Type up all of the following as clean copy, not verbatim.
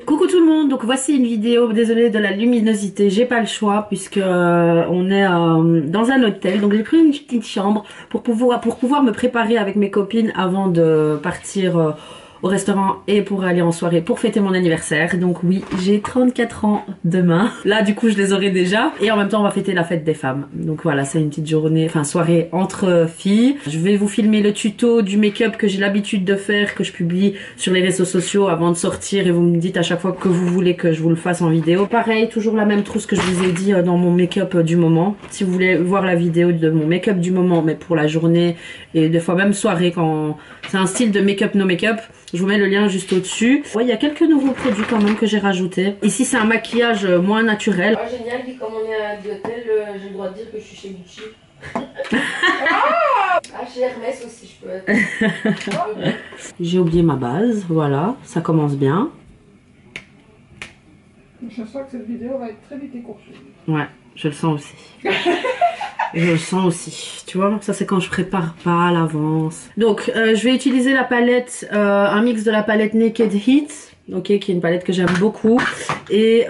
Coucou tout le monde, donc voici une vidéo, désolée de la luminosité, j'ai pas le choix puisque on est dans un hôtel, donc j'ai pris une petite chambre pour pouvoir me préparer avec mes copines avant de partir au restaurant et pour aller en soirée pour fêter mon anniversaire. Donc oui, j'ai 34 ans demain, là du coup je les aurai déjà et en même temps on va fêter la fête des femmes. Donc voilà, c'est une petite journée, enfin soirée entre filles. Je vais vous filmer le tuto du make-up que j'ai l'habitude de faire, que je publie sur les réseaux sociaux avant de sortir et vous me dites à chaque fois que vous voulez que je vous le fasse en vidéo. Pareil, toujours la même trousse que je vous ai dit dans mon make-up du moment. Si vous voulez voir la vidéo de mon make-up du moment, mais pour la journée et des fois même soirée quand c'est un style de make-up no make-up, je vous mets le lien juste au-dessus. Ouais, il y a quelques nouveaux produits quand même que j'ai rajoutés. Ici, c'est un maquillage moins naturel. Oh, génial, puis comme on est à l'hôtel, j'ai le droit de dire que je suis chez Gucci. Chez Hermès aussi, je peux être. J'ai oublié ma base, voilà, ça commence bien. Je sens que cette vidéo va être très vite écourtée. Ouais, je le sens aussi. Je le sens aussi, tu vois, ça c'est quand je prépare pas à l'avance. Donc je vais utiliser la palette, un mix de la palette Naked Heat, ok, qui est une palette que j'aime beaucoup. Et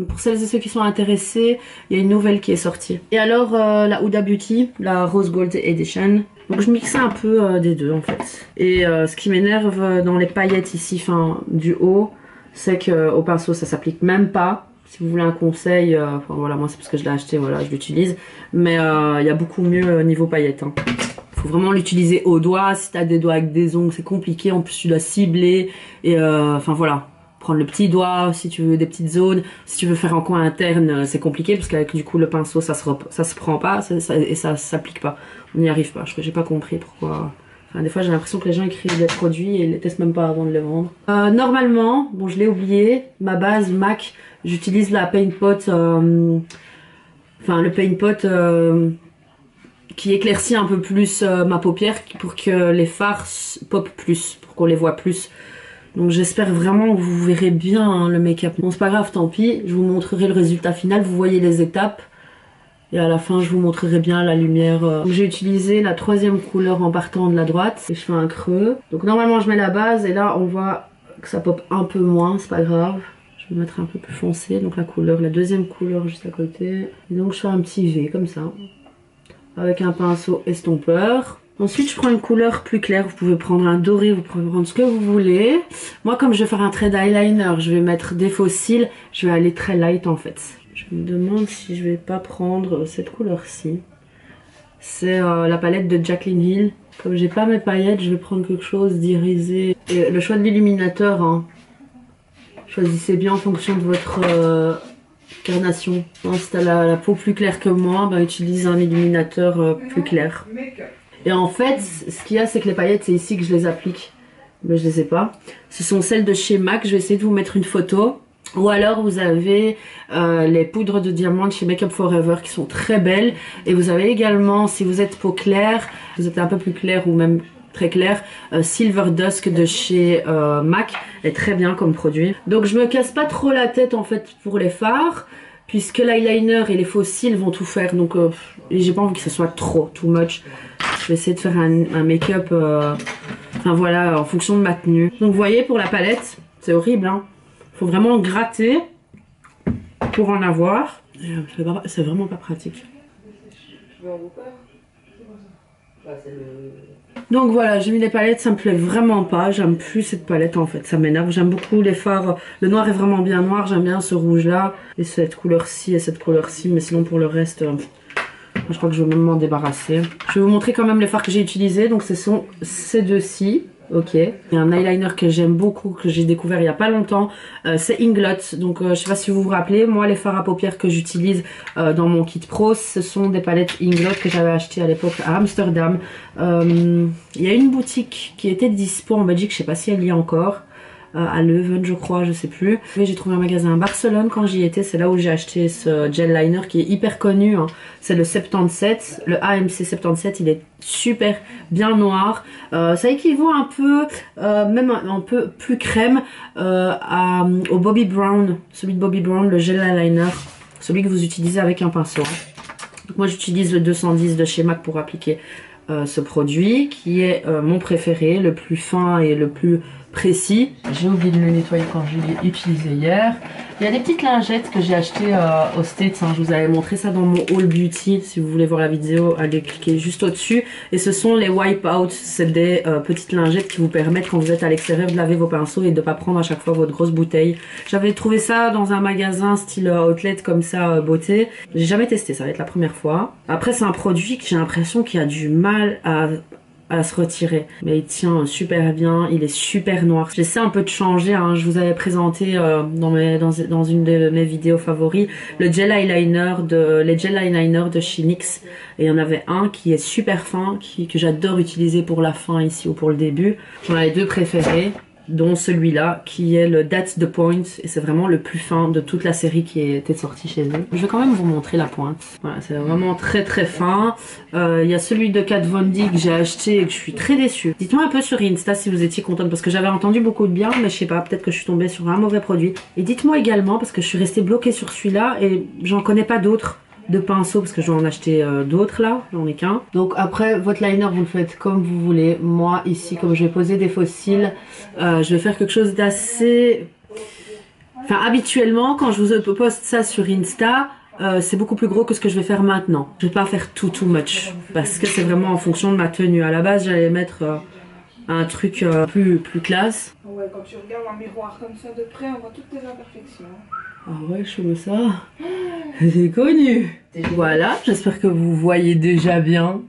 pour celles et ceux qui sont intéressés, il y a une nouvelle qui est sortie. Et alors la Huda Beauty, la Rose Gold Edition. Donc je mixais un peu des deux en fait. Et ce qui m'énerve dans les paillettes ici, enfin du haut, c'est qu'au pinceau ça s'applique même pas. Si vous voulez un conseil, enfin voilà, moi c'est parce que je l'ai acheté, voilà, je l'utilise. Mais il y a beaucoup mieux niveau paillettes. Hein. Faut vraiment l'utiliser au doigt. Si t'as des doigts avec des ongles, c'est compliqué. En plus, tu dois cibler. Et enfin voilà, prendre le petit doigt si tu veux des petites zones. Si tu veux faire un coin interne, c'est compliqué parce qu'avec du coup le pinceau, ça se prend pas et ça s'applique pas. On n'y arrive pas. J'ai pas compris pourquoi. Enfin, des fois, j'ai l'impression que les gens écrivent des produits et ils les testent même pas avant de les vendre. Normalement, bon, je l'ai oublié, ma base MAC, j'utilise la Paint Pot, enfin le Paint Pot qui éclaircit un peu plus ma paupière pour que les fards pop plus, pour qu'on les voit plus. Donc j'espère vraiment que vous verrez bien hein, le make-up. Bon, c'est pas grave, tant pis, je vous montrerai le résultat final, vous voyez les étapes. Et à la fin, je vous montrerai bien la lumière. J'ai utilisé la troisième couleur en partant de la droite. Et je fais un creux. Donc normalement, je mets la base. Et là, on voit que ça pop un peu moins. C'est pas grave. Je vais mettre un peu plus foncé. Donc la couleur, la deuxième couleur juste à côté. Et donc je fais un petit V comme ça. Avec un pinceau estompeur. Ensuite, je prends une couleur plus claire. Vous pouvez prendre un doré, vous pouvez prendre ce que vous voulez. Moi, comme je vais faire un trait d'eyeliner, je vais mettre des faux cils. Je vais aller très light en fait. Je me demande si je vais pas prendre cette couleur-ci. C'est la palette de Jaclyn Hill. Comme j'ai pas mes paillettes, je vais prendre quelque chose d'irisé. Et le choix de l'illuminateur, hein. Choisissez bien en fonction de votre carnation. Si t'as la peau plus claire que moi, bah, utilise un illuminateur plus clair. Et en fait, ce qu'il y a, c'est que les paillettes, c'est ici que je les applique. Mais je les ai pas. Ce sont celles de chez MAC. Je vais essayer de vous mettre une photo. Ou alors vous avez les poudres de diamant chez Make Up Forever qui sont très belles. Et vous avez également, si vous êtes peau claire, vous êtes un peu plus clair ou même très clair, Silver Dusk de chez MAC est très bien comme produit. Donc je me casse pas trop la tête en fait pour les fards, puisque l'eyeliner et les faux cils vont tout faire. Donc j'ai pas envie que ce soit trop, too much. Je vais essayer de faire un make-up, enfin voilà, en fonction de ma tenue. Donc vous voyez pour la palette, c'est horrible hein. Faut vraiment gratter pour en avoir. C'est vraiment pas pratique. Donc voilà, j'ai mis les palettes, ça me plaît vraiment pas. J'aime plus cette palette en fait, ça m'énerve. J'aime beaucoup les fards. Le noir est vraiment bien noir, j'aime bien ce rouge là. Et cette couleur-ci et cette couleur-ci. Mais sinon pour le reste, je crois que je vais même m'en débarrasser. Je vais vous montrer quand même les fards que j'ai utilisés. Donc ce sont ces deux-ci. Ok, il y a un eyeliner que j'aime beaucoup, que j'ai découvert il y a pas longtemps, c'est Inglot. Donc je sais pas si vous vous rappelez, moi les fards à paupières que j'utilise dans mon kit pro, ce sont des palettes Inglot que j'avais achetées à l'époque à Amsterdam. Il y a une boutique qui était dispo en Belgique, je sais pas si elle y est encore, à Leuven je crois, je sais plus. J'ai trouvé un magasin à Barcelone quand j'y étais, c'est là où j'ai acheté ce gel liner qui est hyper connu, hein. C'est le 77, le AMC 77, il est super bien noir. Ça équivaut un peu, même un peu plus crème au Bobbi Brown, celui de Bobbi Brown, le gel eyeliner, celui que vous utilisez avec un pinceau. Donc moi j'utilise le 210 de chez MAC pour appliquer ce produit qui est mon préféré, le plus fin et le plus précis. J'ai oublié de le nettoyer quand je l'ai utilisé hier. Il y a des petites lingettes que j'ai achetées aux States, hein. Je vous avais montré ça dans mon haul beauty. Si vous voulez voir la vidéo, allez cliquer juste au-dessus. Et ce sont les wipe out. C'est des petites lingettes qui vous permettent quand vous êtes à l'extérieur de laver vos pinceaux et de ne pas prendre à chaque fois votre grosse bouteille. J'avais trouvé ça dans un magasin style outlet comme ça, beauté. J'ai jamais testé, ça va être la première fois. Après c'est un produit que j'ai l'impression qu'il a du mal à se retirer, mais il tient super bien, il est super noir. J'essaie un peu de changer, hein. Je vous avais présenté dans une de mes vidéos favoris les gel eyeliner de chez NYX, et il y en avait un qui est super fin, que j'adore utiliser pour la fin ici ou pour le début. J'en ai les deux préférés, dont celui-là qui est le That's the Point, et c'est vraiment le plus fin de toute la série qui était sortie chez eux. Je vais quand même vous montrer la pointe. Voilà, c'est vraiment très très fin. Il y a celui de Kat Von D que j'ai acheté et que je suis très déçue. Dites-moi un peu sur Insta si vous étiez contente, parce que j'avais entendu beaucoup de bien, mais je sais pas, peut-être que je suis tombée sur un mauvais produit. Et dites-moi également, parce que je suis restée bloquée sur celui-là et j'en connais pas d'autres de pinceaux, parce que je vais en acheter d'autres là, j'en ai qu'un. Donc après, votre liner vous le faites comme vous voulez. Moi ici, comme je vais poser des faux cils, je vais faire quelque chose d'assez... Enfin habituellement quand je vous poste ça sur Insta, c'est beaucoup plus gros que ce que je vais faire maintenant. Je vais pas faire too much, parce que c'est vraiment en fonction de ma tenue. À la base j'allais mettre un truc plus classe. Ouais, quand tu regardes un miroir comme ça de près, on voit toutes tes imperfections. Ah ouais, je fais ça. C'est connu. Voilà, j'espère que vous voyez déjà bien.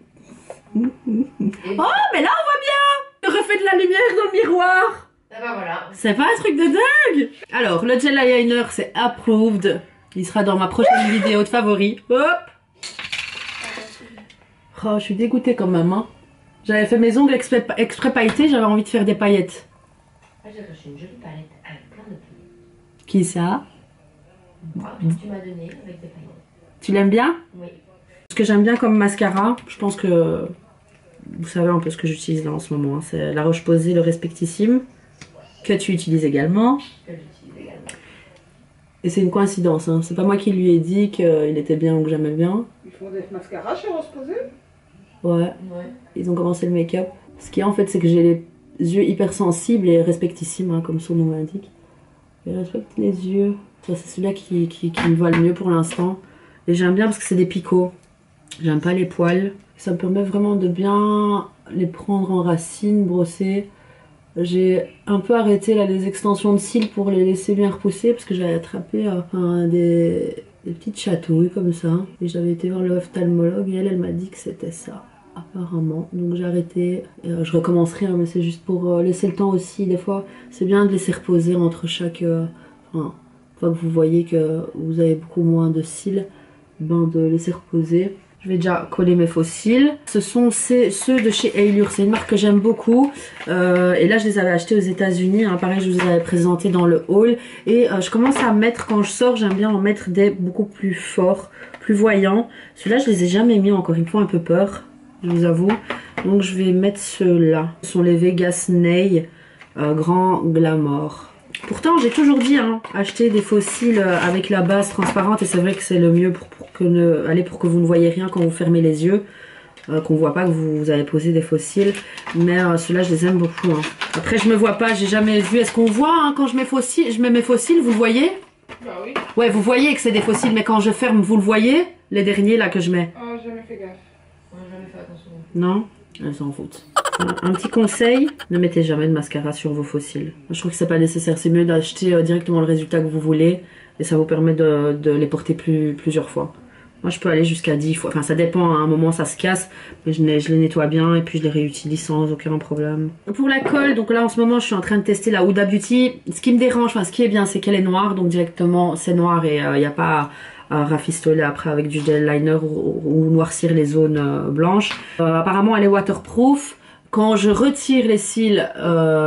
Oh, mais là on voit bien le reflet de la lumière dans le miroir. Ah bah voilà. C'est pas un truc de dingue. Alors, le gel eyeliner, c'est approved. Il sera dans ma prochaine vidéo de favoris. Hop. Oh, je suis dégoûtée quand même, hein. J'avais fait mes ongles exprès pailletés, j'avais envie de faire des paillettes. Ah, j'ai reçu une jolie palette avec plein de plumes. Qui ça? Ah, que tu m'as donné avec des paillettes. Tu l'aimes bien? Oui. Ce que j'aime bien comme mascara, je pense que vous savez un peu ce que j'utilise là en ce moment, hein. C'est la Roche-Posay, le Respectissime, que tu utilises également. Que j'utilise également. Et c'est une coïncidence, hein. C'est pas moi qui lui ai dit qu'il était bien ou que j'aimais bien. Ils font des mascaras chez Roche-Posay. Ouais. Ouais. Ils ont commencé le make-up. Ce qui est en fait, c'est que j'ai les yeux hypersensibles et respectissimes, hein, comme son nom l'indique. Je respecte les yeux. Ça, c'est celui-là qui me va le mieux pour l'instant. Et j'aime bien parce que c'est des picots. J'aime pas les poils. Ça me permet vraiment de bien les prendre en racines, brosser. J'ai un peu arrêté là, les extensions de cils pour les laisser bien repousser parce que j'avais attrapé des petites chatouilles comme ça. Et j'avais été voir le ophtalmologue et elle m'a dit que c'était ça, apparemment. Donc j'ai arrêté. Je recommencerai, hein, mais c'est juste pour laisser le temps aussi. Des fois, c'est bien de laisser reposer entre chaque... une fois que vous voyez que vous avez beaucoup moins de cils, ben de laisser reposer. Je vais déjà coller mes faux cils. Ce sont ceux de chez Allure. C'est une marque que j'aime beaucoup. Et là, je les avais achetés aux États-Unis. Hein. Pareil, je vous avais présenté dans le haul. Et je commence à mettre, quand je sors, j'aime bien en mettre des beaucoup plus forts, plus voyants. Ceux-là, je les ai jamais mis encore. Ils me font un peu peur, je vous avoue. Donc, je vais mettre ceux-là. Ce sont les Vegas Nail Grand Glamour. Pourtant, j'ai toujours dit, hein, acheter des faux cils avec la base transparente. Et c'est vrai que c'est le mieux pour que vous ne voyez rien quand vous fermez les yeux. Qu'on ne voit pas que vous avez posé des faux cils. Mais ceux-là, je les aime beaucoup. Hein. Après, je me vois pas, j'ai jamais vu. Est-ce qu'on voit hein, quand je mets mes faux cils, vous le voyez? Bah oui. Ouais, vous voyez que c'est des faux cils, mais quand je ferme, vous le voyez? Les derniers là que je mets. Ah, j'ai jamais fait gaffe. Ouais, j'ai jamais fait attention. Non? Elles s'en foutent. Un petit conseil, ne mettez jamais de mascara sur vos faux cils. Je trouve que c'est pas nécessaire. C'est mieux d'acheter directement le résultat que vous voulez. Et ça vous permet de les porter plusieurs fois. Moi, je peux aller jusqu'à 10 fois. Enfin, ça dépend. À un moment, ça se casse. Mais je les nettoie bien et puis je les réutilise sans aucun problème. Pour la colle, donc là, en ce moment, je suis en train de tester la Huda Beauty. Ce qui me dérange, enfin, ce qui est bien, c'est qu'elle est noire. Donc, directement, c'est noir et il n'y a pas à rafistoler après avec du gel liner ou noircir les zones blanches. Apparemment, elle est waterproof. Quand je retire les cils,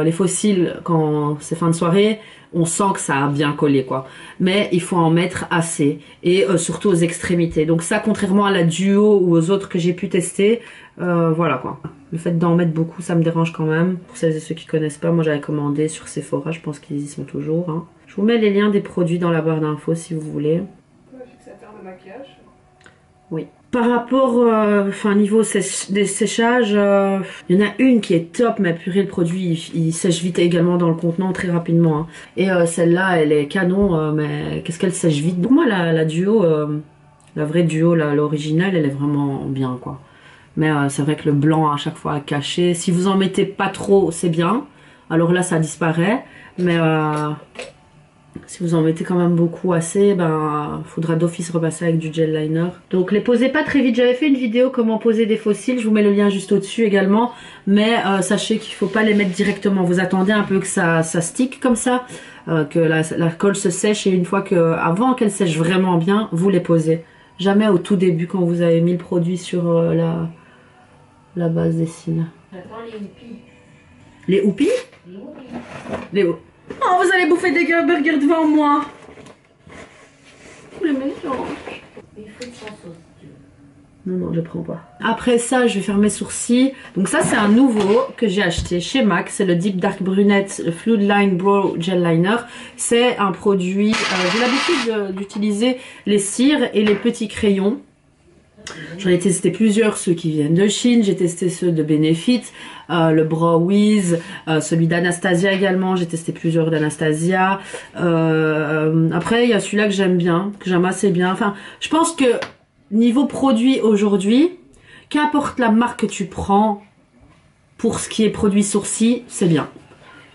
les faux cils, quand c'est fin de soirée, on sent que ça a bien collé quoi. Mais il faut en mettre assez et surtout aux extrémités. Donc ça, contrairement à la duo ou aux autres que j'ai pu tester, voilà quoi. Le fait d'en mettre beaucoup, ça me dérange quand même. Pour celles et ceux qui connaissent pas, moi j'avais commandé sur Sephora, je pense qu'ils y sont toujours. Hein. Je vous mets les liens des produits dans la barre d'infos si vous voulez. Le fixateur de maquillage. Oui. Par rapport, niveau des séchages, il y en a une qui est top, mais purée, le produit il sèche vite également dans le contenant très rapidement. Hein. Et celle-là, elle est canon, mais qu'est-ce qu'elle sèche vite. Pour moi, la duo, la vraie duo, l'originale, elle est vraiment bien, quoi. Mais c'est vrai que le blanc à chaque fois à cacher. Si vous en mettez pas trop, c'est bien. Alors là, ça disparaît. Mais si vous en mettez quand même beaucoup assez, ben faudra d'office repasser avec du gel liner. Donc les posez pas très vite. J'avais fait une vidéo comment poser des fossiles. Je vous mets le lien juste au-dessus également. Mais sachez qu'il faut pas les mettre directement. Vous attendez un peu que ça stick comme ça. Que la colle se sèche. Et une fois que, avant qu'elle sèche vraiment bien, vous les posez. Jamais au tout début quand vous avez mis le produit sur la base des cils. J'attends les houpies. Les houpies? Les houpies. Les houpies. Oh, vous allez bouffer des burgers devant moi. Vous les mélange. Une frite sans sauce. Non, je prends pas. Après ça, je vais faire mes sourcils. Donc ça, c'est un nouveau que j'ai acheté chez MAC. C'est le Deep Dark Brunette, le Fluid Line Brow Gel Liner. C'est un produit... j'ai l'habitude d'utiliser les cires et les petits crayons. J'en ai testé plusieurs, ceux qui viennent de Chine. J'ai testé ceux de Benefit, le Brow Wiz, celui d'Anastasia également. J'ai testé plusieurs d'Anastasia. Après, il y a celui-là que j'aime bien, que j'aime assez bien. Enfin, je pense que niveau produit aujourd'hui, qu'importe la marque que tu prends, pour ce qui est produit sourcils, c'est bien.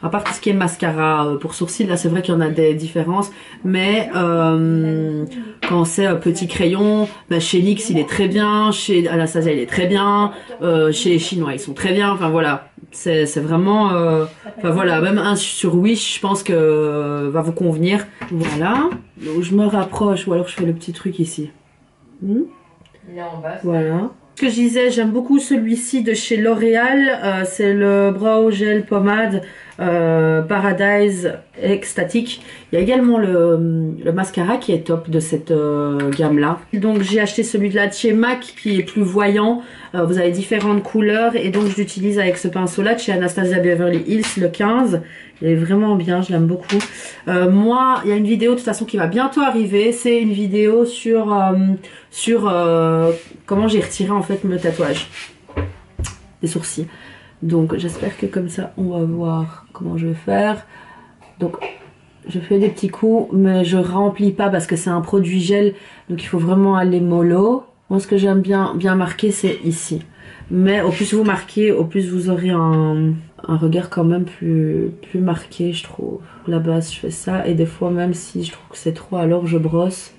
À part tout ce qui est mascara pour sourcils, là c'est vrai qu'il y en a des différences, mais quand c'est petit crayon, bah, chez NYX il est très bien, chez Anastasia il est très bien, chez les Chinois ils sont très bien, enfin voilà, c'est vraiment, enfin voilà, même un sur Wish je pense que va vous convenir. Voilà, donc je me rapproche ou alors je fais le petit truc ici. Il est en bas. Voilà. Ce que je disais, j'aime beaucoup celui-ci de chez L'Oréal. C'est le Brow Gel Pommade Paradise Ecstatic. Il y a également le mascara qui est top de cette gamme-là. Donc j'ai acheté celui-là de chez MAC qui est plus voyant. Vous avez différentes couleurs et donc je l'utilise avec ce pinceau-là de chez Anastasia Beverly Hills, le 15. Il est vraiment bien, je l'aime beaucoup. Moi, il y a une vidéo de toute façon qui va bientôt arriver. C'est une vidéo sur comment j'ai retiré en fait le tatouage des sourcils. Donc j'espère que comme ça on va voir comment je vais faire. Donc je fais des petits coups mais je remplis pas parce que c'est un produit gel. Donc il faut vraiment aller mollo. Moi ce que j'aime bien marquer c'est ici. Mais au plus vous marquez, au plus vous aurez un regard quand même plus marqué je trouve. La base je fais ça et des fois même si je trouve que c'est trop alors je brosse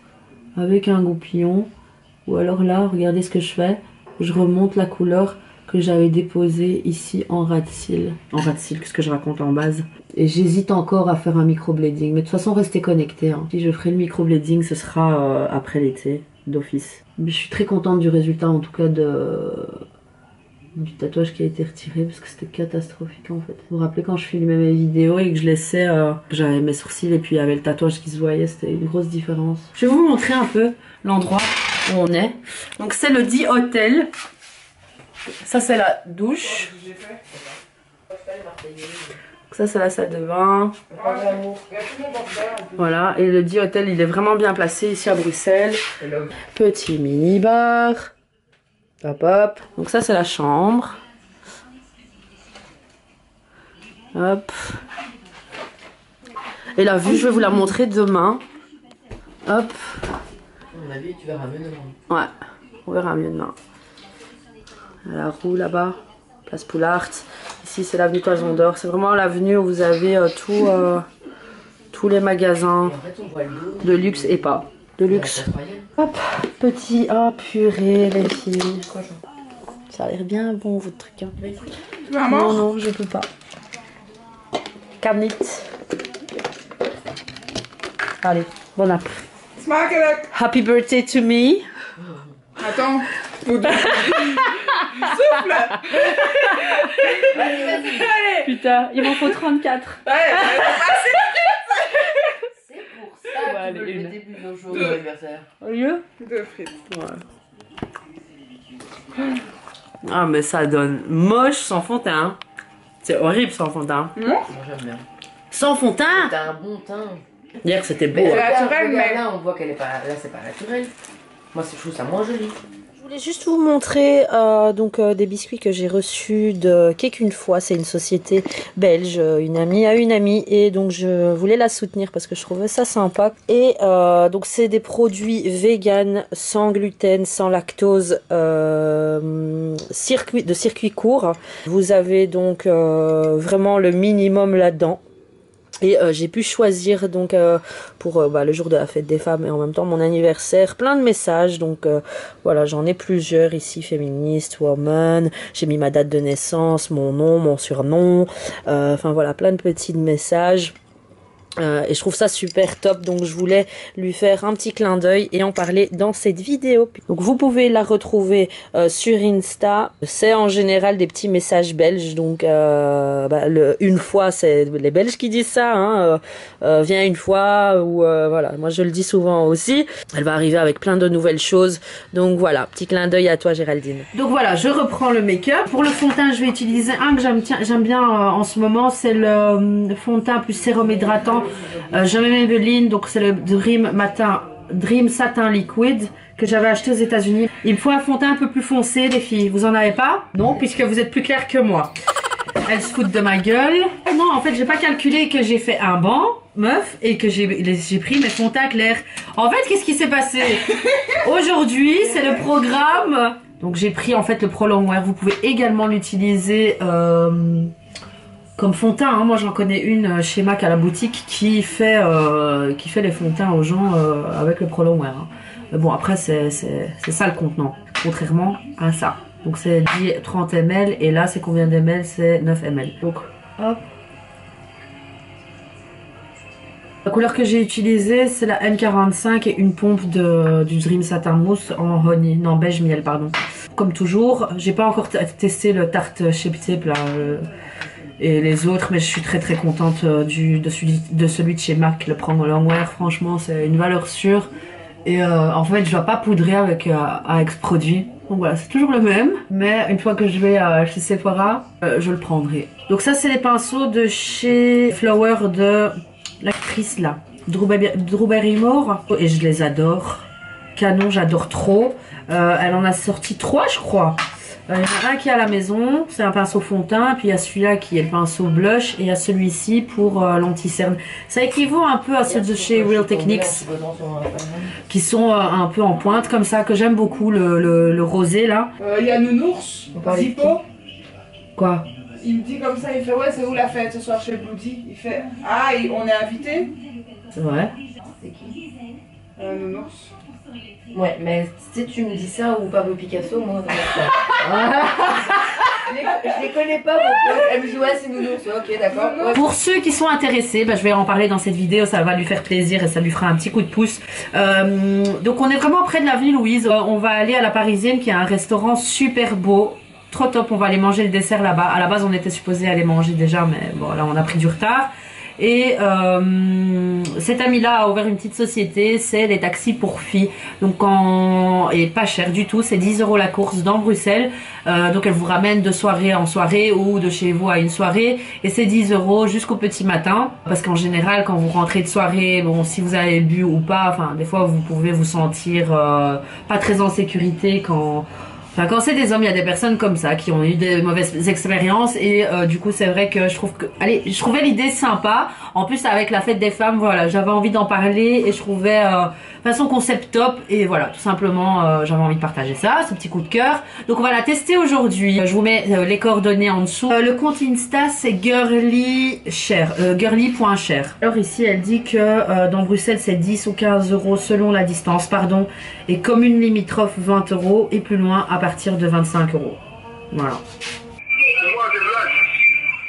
avec un goupillon. Ou alors là regardez ce que je fais. Je remonte la couleur que j'avais déposé ici en ras de cils. En ras de cils, qu'est-ce que je raconte en base. Et j'hésite encore à faire un microblading. Mais de toute façon, restez connectés. Hein. Si je ferai le microblading, ce sera après l'été, d'office. Mais je suis très contente du résultat, en tout cas du tatouage qui a été retiré. Parce que c'était catastrophique en fait. Vous vous rappelez quand je filmais mes vidéos et que je laissais... j'avais mes sourcils et puis il y avait le tatouage qui se voyait. C'était une grosse différence. Je vais vous montrer un peu l'endroit où on est. Donc c'est le The Hotel. Ça c'est la douche. Ça c'est la salle de bain. Voilà, et le The Hotel il est vraiment bien placé ici à Bruxelles. Petit mini bar. Hop hop. Donc ça c'est la chambre. Hop. Et la vue je vais vous la montrer demain. Hop. À mon avis tu verras mieux demain. Ouais, on verra mieux demain. La roue là-bas, place Poulart. Ici c'est l'avenue Toison d'Or. C'est vraiment l'avenue où vous avez tous les magasins de luxe et pas de luxe. Hop, petit. Oh purée les filles. Ça a l'air bien bon votre truc. Hein. Maman. Non, je peux pas. Camnit. Allez, bon app. Smakelijk. Happy birthday to me. Attends. Souffle. Allez. Putain, il m'en faut 34. Ouais, C'est pour ça Ouais, que tu veux une. le début de nos jours d'anniversaire. Au lieu 2 frites. Ouais. Ah mais ça donne moche sans fond de teint. C'est horrible sans fond de teint. Moi j'aime bien. Sans fond de teint. T'as un bon teint. Hier c'était beau. Mais Hein. naturel, regarde, mais- là on voit qu'elle est pas. Là c'est pas naturel. Moi je trouve ça moins joli. Je voulais juste vous montrer des biscuits que j'ai reçus de Cake une fois. C'est une société belge, une amie à une amie, et donc je voulais la soutenir parce que je trouvais ça sympa. Et donc c'est des produits vegan, sans gluten, sans lactose, circuit court. Vous avez donc vraiment le minimum là-dedans. Et j'ai pu choisir donc pour le jour de la fête des femmes et en même temps mon anniversaire plein de messages. Donc voilà, j'en ai plusieurs ici, féministe, woman. J'ai mis ma date de naissance, mon nom, mon surnom. Enfin voilà, plein de petits messages. Et je trouve ça super top, donc je voulais lui faire un petit clin d'œil et en parler dans cette vidéo. Donc vous pouvez la retrouver sur Insta. C'est en général des petits messages belges, donc une fois, c'est les Belges qui disent ça, hein, viens une fois, ou voilà, moi je le dis souvent aussi. Elle va arriver avec plein de nouvelles choses, donc voilà, petit clin d'œil à toi Géraldine. Donc voilà, je reprends le make-up. Pour le fond de teint, je vais utiliser un que j'aime bien en ce moment, c'est le fond de teint plus sérum hydratant. Je mets Maybelline, donc c'est le Dream Satin Liquid que j'avais acheté aux États-Unis. Il me faut un fond de teint un peu plus foncé, les filles. Vous en avez pas? Non, puisque vous êtes plus claires que moi. Elle se fout de ma gueule. Non, en fait, j'ai pas calculé que j'ai fait un banc, meuf, et que j'ai pris mes fonds de teint clairs. En fait, qu'est-ce qui s'est passé? Aujourd'hui, c'est le programme. Donc j'ai pris en fait le Pro Longwear. Vous pouvez également l'utiliser comme fond de teint, hein. Moi j'en connais une chez MAC à la boutique qui fait les fonds de teint aux gens avec le Pro Longwear, hein. Mais bon, après c'est ça le contenant, contrairement à ça. Donc c'est 30 ml et là c'est combien de ml? C'est 9 ml. Donc hop. La couleur que j'ai utilisée c'est la N45 et une pompe du Dream Satin Mousse en honey, non beige miel pardon. Comme toujours, j'ai pas encore testé le Tarte Shape Tape là. Et les autres, mais je suis très contente de celui de chez MAC, le Pro Longwear. Franchement, c'est une valeur sûre. Et en fait, je dois pas poudrer avec ce produit. Donc voilà, c'est toujours le même. Mais une fois que je vais chez Sephora, je le prendrai. Donc ça, c'est les pinceaux de chez Flower de l'actrice là, Drew Barrymore. Et je les adore. Canon, j'adore trop. Elle en a sorti 3, je crois. Il y en a un qui est à la maison, c'est un pinceau fond de teint, puis il y a celui-là qui est le pinceau blush, et il y a celui-ci pour l'anti-cerne. Ça équivaut un peu à ceux de chez Real Techniques, qui sont un peu en pointe comme ça, que j'aime beaucoup, le rosé là. Il y a Nounours, Zippo. Quoi? Il me dit comme ça, il fait ouais, c'est où la fête ce soir chez Bloody? Il fait ah, on est invité? C'est vrai. C'est qui? Nounours. Ouais, mais si tu me dis ça ou Pablo Picasso, moi, je les connais pas, donc elle me dit ouais, c'est Nounours, ok, d'accord. Ouais. Pour ceux qui sont intéressés, je vais en parler dans cette vidéo, ça va lui faire plaisir et ça lui fera un petit coup de pouce. Donc on est vraiment près de l'avenue Louise, on va aller à la Parisienne qui a un restaurant super beau. Trop top, on va aller manger le dessert là-bas. À la base on était supposé aller manger déjà, mais bon là on a pris du retard. Et cet ami-là a ouvert une petite société, c'est les taxis pour filles. Donc et pas cher du tout, c'est 10 € la course dans Bruxelles. Donc elle vous ramène de soirée en soirée ou de chez vous à une soirée. Et c'est 10 € jusqu'au petit matin. Parce qu'en général, quand vous rentrez de soirée, bon, si vous avez bu ou pas, enfin des fois vous pouvez vous sentir pas très en sécurité quand c'est des hommes, il y a des personnes comme ça qui ont eu des mauvaises expériences et du coup c'est vrai que je trouvais l'idée sympa. En plus avec la fête des femmes, voilà, j'avais envie d'en parler et je trouvais façon concept top et voilà, tout simplement j'avais envie de partager ça, ce petit coup de cœur. Donc on va la tester aujourd'hui. Je vous mets les coordonnées en dessous. Le compte Insta c'est girly.share. Alors ici elle dit que dans Bruxelles c'est 10 ou 15 € selon la distance, pardon, et commune limitrophe 20 € et plus loin à partir de 25 €. Voilà.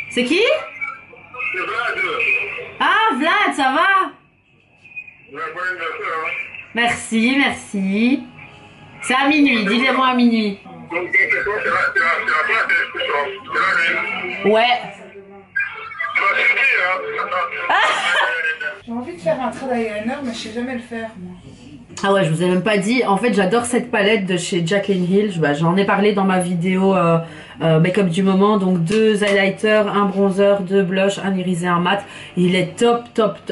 C'est qui? C'est Vlad. Ah Vlad, ça va? Merci, merci. C'est à minuit, dis-le-moi à minuit. Donc c'est quoi? C'est la Ouais. J'ai envie de faire un trait d'eyeliner, mais je sais jamais le faire, moi. Ah ouais, je vous ai même pas dit. En fait, j'adore cette palette de chez Jaclyn Hill. J'en ai parlé dans ma vidéo make-up du moment. Donc 2 highlighters, un bronzer, 2 blush, un irisé, un mat. Il est top.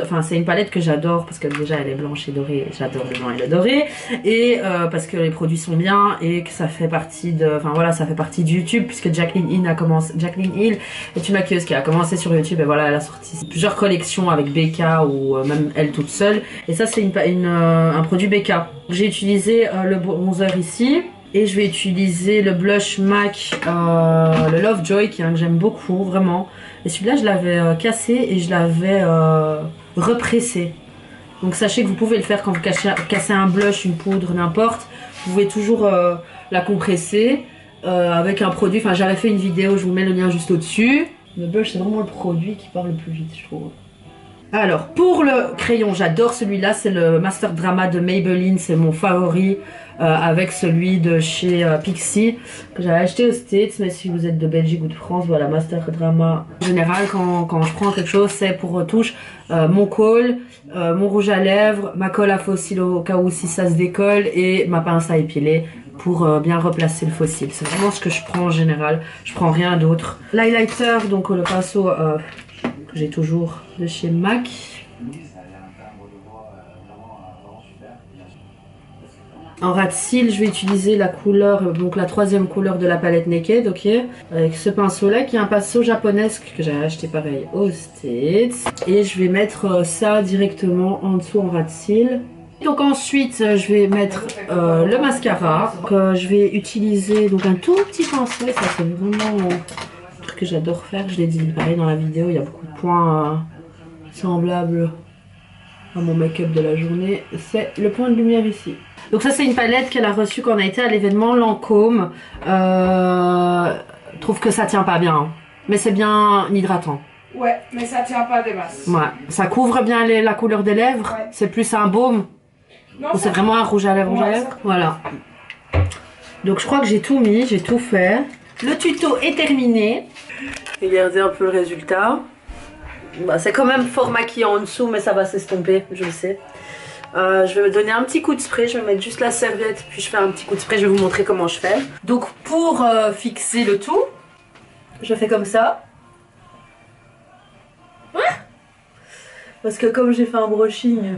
Enfin c'est une palette que j'adore parce que déjà elle est blanche et dorée. J'adore le blanc et le doré. Et parce que les produits sont bien et que ça fait partie de... Enfin voilà, ça fait partie de YouTube puisque Jaclyn Hill est une maquilleuse qui a commencé sur YouTube et voilà, elle a sorti plusieurs collections avec Becca ou même elle toute seule. Et ça c'est un produit Becca. J'ai utilisé le bronzer ici et je vais utiliser le blush MAC, le Lovejoy qui est un que j'aime beaucoup vraiment. Et celui-là je l'avais cassé et je l'avais repressé. Donc sachez que vous pouvez le faire quand vous cassez un blush, une poudre, n'importe. Vous pouvez toujours la compresser avec un produit. Enfin j'avais fait une vidéo, je vous mets le lien juste au-dessus. Le blush c'est vraiment le produit qui part le plus vite je trouve. Alors pour le crayon j'adore celui-là, c'est le Master Drama de Maybelline, c'est mon favori avec celui de chez Pixi que j'avais acheté aux States, mais si vous êtes de Belgique ou de France, voilà, Master Drama. En général quand je prends quelque chose c'est pour retouche mon col, mon rouge à lèvres, ma colle à fossile au cas où si ça se décolle et ma pince à épiler pour bien replacer le fossile. C'est vraiment ce que je prends en général, je prends rien d'autre. L'highlighter, donc le pinceau que j'ai toujours de chez MAC. En ras de cils, je vais utiliser la couleur, donc la 3e couleur de la palette Naked, ok, avec ce pinceau là qui est un pinceau japonesque que j'ai acheté pareil aux States. Et je vais mettre ça directement en dessous en ras de cils. Donc ensuite je vais mettre le mascara. Donc, je vais utiliser donc un tout petit pinceau, ça c'est vraiment un truc que j'adore faire, je l'ai dit pareil dans la vidéo, il y a beaucoup de points semblables à mon make-up de la journée. C'est le point de lumière ici. Donc ça c'est une palette qu'elle a reçue quand on a été à l'événement Lancôme. Trouve que ça tient pas bien, hein. Mais c'est bien hydratant. Ouais, mais ça tient pas des masses. Ouais, ça couvre bien la couleur des lèvres. Ouais. C'est plus un baume. Non, ou c'est vraiment un rouge à lèvres, Voilà. Donc je crois que j'ai tout mis, j'ai tout fait. Le tuto est terminé. Regardez un peu le résultat. Bah, c'est quand même fort maquillé en dessous, mais ça va s'estomper, je le sais. Je vais me donner un petit coup de spray, je vais mettre juste la serviette, puis je fais un petit coup de spray, je vais vous montrer comment je fais. Donc pour fixer le tout, je fais comme ça. Parce que comme j'ai fait un brushing,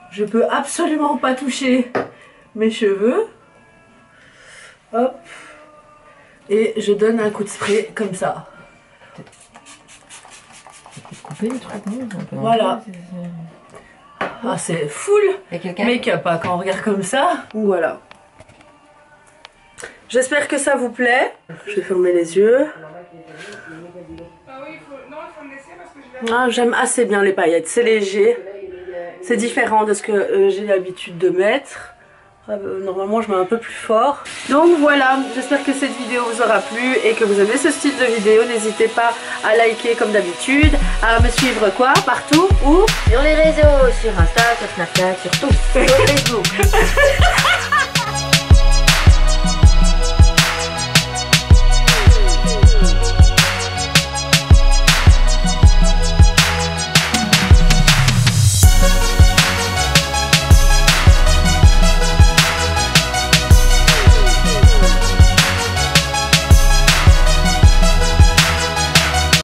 je peux absolument pas toucher mes cheveux. Hop. Et je donne un coup de spray comme ça. Voilà. Ah, c'est full make-up hein, quand on regarde comme ça. Voilà. J'espère que ça vous plaît. Je vais fermer les yeux. Ah, j'aime assez bien les paillettes. C'est léger. C'est différent de ce que j'ai l'habitude de mettre. Normalement je mets un peu plus fort. Donc voilà, j'espère que cette vidéo vous aura plu et que vous aimez ce style de vidéo. N'hésitez pas à liker comme d'habitude, à me suivre quoi, partout, où sur les réseaux, sur Insta, sur Snapchat, sur tout, sur Facebook.